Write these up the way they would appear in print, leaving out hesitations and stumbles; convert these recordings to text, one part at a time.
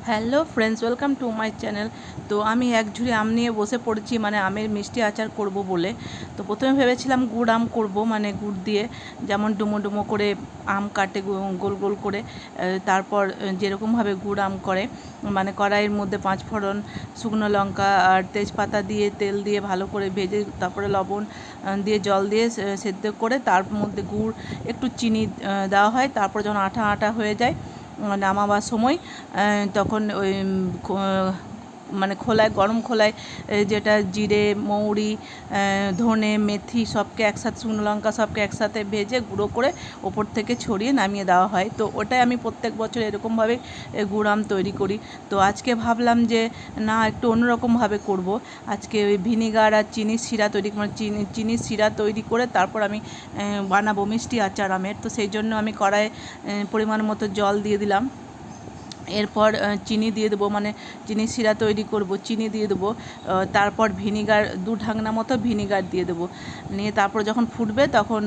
Hello friends, welcome to my channel. তো আমি এক ঝুড়ি আম নিয়ে বসে পড়েছি, মানে আমের মিষ্টি আচার করব বলে। তো প্রথমে ভেবেছিলাম গুড় আম করব, মানে গুড় দিয়ে যেমন ডুমো ডুমো করে আম কাটে গোল গোল করে, তারপর যেরকমভাবে গুড় আম করে, মানে কড়াইয়ের মধ্যে 5 ফোড়ন, শুকনো লঙ্কা আর তেজপাতা দিয়ে তেল দিয়ে ভালো করে ভেজে, তারপরে লবণ দিয়ে জল দিয়ে সেদ্ধ করে তার মধ্যে গুড় একটু চিনি দেওয়া হয়। তারপর যখন আঠা আঠা হয়ে যায় নামাবার সময় তখন ওই মানে খোলায়, গরম খোলায় যেটা জিরে, মৌরি, ধনে, মেথি সবকে একসাথে, শুকনো লঙ্কা সবকে একসাথে ভেজে গুঁড়ো করে ওপর থেকে ছড়িয়ে নামিয়ে দেওয়া হয়। তো ওটাই আমি প্রত্যেক বছর এরকমভাবে গুড় আম তৈরি করি। তো আজকে ভাবলাম যে না, একটু অন্যরকমভাবে করব। আজকে ওই ভিনিগার আর চিনির শিরা তৈরি, মানে চিনির শিরা তৈরি করে তারপর আমি বানাবো মিষ্টি আচার আমের। তো সেই জন্য আমি কড়াইয়ে পরিমাণ মতো জল দিয়ে দিলাম। এরপর চিনি দিয়ে দেবো, মানে চিনির শিরা তৈরি করব, চিনি দিয়ে দেবো। তারপর ভিনিগার, 2 ঢাকনা মতো ভিনিগার দিয়ে দেবো। নিয়ে তারপর যখন ফুটবে তখন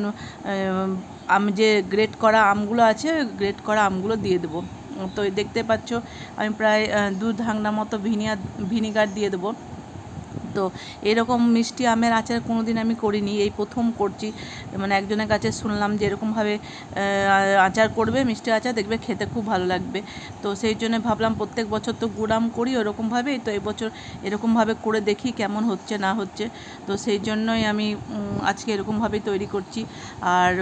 আমি যে গ্রেট করা আমগুলো আছে, গ্রেট করা আমগুলো দিয়ে দেবো। তো দেখতে পাচ্ছ আমি প্রায় 2 ঢাকনা মতো ভিনিগার দিয়ে দেবো। তো এরকম মিষ্টি আমের আচার কোনো দিন আমি করিনি, এই প্রথম করছি। মানে একজনের কাছে শুনলাম যে এরকমভাবে আচার করবে, মিষ্টি আচার, দেখবে খেতে খুব ভালো লাগবে। তো সেই জন্য ভাবলাম প্রত্যেক বছর তো গুড় আম করি ওরকমভাবেই, তো এবছর এরকমভাবে করে দেখি কেমন হচ্ছে না হচ্ছে। তো সেই জন্যই আমি আজকে এরকমভাবেই তৈরি করছি। আর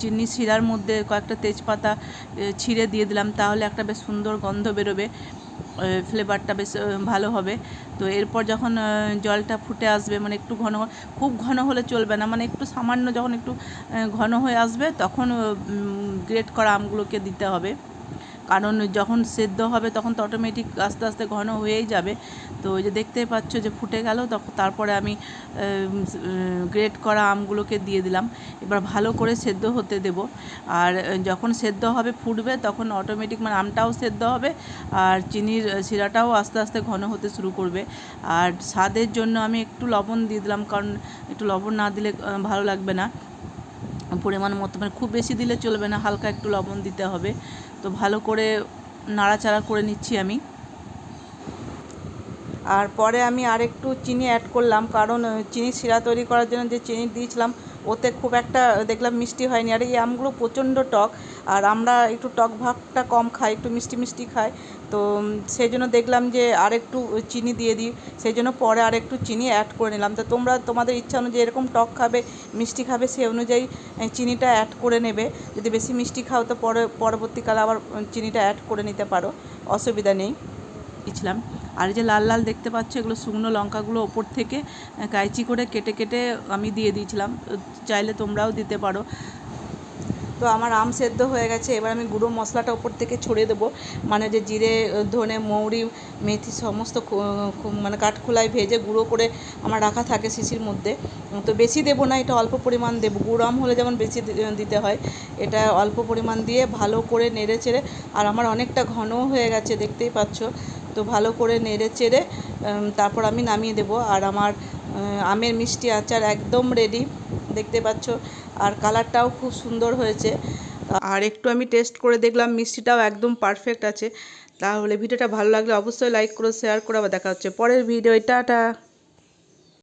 চিনি শিরার মধ্যে কয়েকটা তেজপাতা ছিঁড়ে দিয়ে দিলাম, তাহলে একটা বেশ সুন্দর গন্ধ বেরোবে, ফ্লেভারটা বেশ ভালো হবে। তো এরপর যখন জলটা ফুটে আসবে, মানে একটু ঘন, খুব ঘন হলে চলবে না, মানে একটু সামান্য যখন একটু ঘন হয়ে আসবে তখন গ্রেট করা আমগুলোকে দিতে হবে। কারণ যখন সেদ্ধ হবে তখন তো অটোমেটিক আস্তে আস্তে ঘন হয়েই যাবে। তো ওই যে দেখতেই পাচ্ছ যে ফুটে গেল, তখন তারপরে আমি গ্রেট করা আমগুলোকে দিয়ে দিলাম। এবার ভালো করে সেদ্ধ হতে দেব। আর যখন সেদ্ধ হবে, ফুটবে, তখন অটোমেটিক মানে আমটাও সেদ্ধ হবে আর চিনির শিরাটাও আস্তে আস্তে ঘন হতে শুরু করবে। আর স্বাদের জন্য আমি একটু লবণ দিয়ে দিলাম, কারণ একটু লবণ না দিলে ভালো লাগবে না। পরিমাণ মতো, মানে খুব বেশি দিলে চলবে না, হালকা একটু লবণ দিতে হবে। তো ভালো করে নাড়াচাড়া করে নিচ্ছি আমি। আর পরে আমি আরেকটু চিনি অ্যাড করলাম, কারণ চিনির শিরা তৈরি করার জন্য যে চিনি দিয়েছিলাম ওতে খুব একটা দেখলাম মিষ্টি হয়নি। আর এই আমগুলো প্রচণ্ড টক, আর আমরা একটু টক ভাবটা কম খাই, একটু মিষ্টি মিষ্টি খাই। তো সেই জন্য দেখলাম যে আরেকটু চিনি দিয়ে দিই, সেই জন্য পরে আরেকটু চিনি অ্যাড করে নিলাম। তো তোমরা তোমাদের ইচ্ছা অনুযায়ী, এরকম টক খাবে, মিষ্টি খাবে, সেই অনুযায়ী চিনিটা অ্যাড করে নেবে। যদি বেশি মিষ্টি খাও তো পরবর্তীকালে আবার চিনিটা অ্যাড করে নিতে পারো, অসুবিধা নেই। দিয়েছিলাম। আর এই যে লাল লাল দেখতে পাচ্ছ, এগুলো শুকনো লঙ্কাগুলো ওপর থেকে কাইচি করে কেটে কেটে আমি দিয়ে দিয়েছিলাম, চাইলে তোমরাও দিতে পারো। তো আমার আম সেদ্ধ হয়ে গেছে, এবার আমি গুঁড়ো মশলাটা ওপর থেকে ছড়িয়ে দেবো। মানে যে জিরে, ধনে, মৌরি, মেথি সমস্ত মানে কাঠখোলায় ভেজে গুঁড়ো করে আমার রাখা থাকে শিশির মধ্যে। তো বেশি দেবো না, এটা অল্প পরিমাণ দেবো। গুঁড়ো আম হলে যেমন বেশি দিতে হয়, এটা অল্প পরিমাণ দিয়ে ভালো করে নেড়ে চেড়ে, আর আমার অনেকটা ঘনও হয়ে গেছে দেখতেই পাচ্ছ। তো ভালো করে নেড়ে চেড়ে তারপর আমি নামিয়ে দেবো। আর আমার আমের মিষ্টি আচার একদম রেডি, দেখতে পাচ্ছ। আর কালারটাও খুব সুন্দর হয়েছে। আর একটু আমি টেস্ট করে দেখলাম, মিষ্টিটাও একদম পারফেক্ট আছে। তাহলে ভিডিওটা ভালো লাগলে অবশ্যই লাইক করো, শেয়ার করো। আবার দেখা হচ্ছে পরের ভিডিও। টাটা।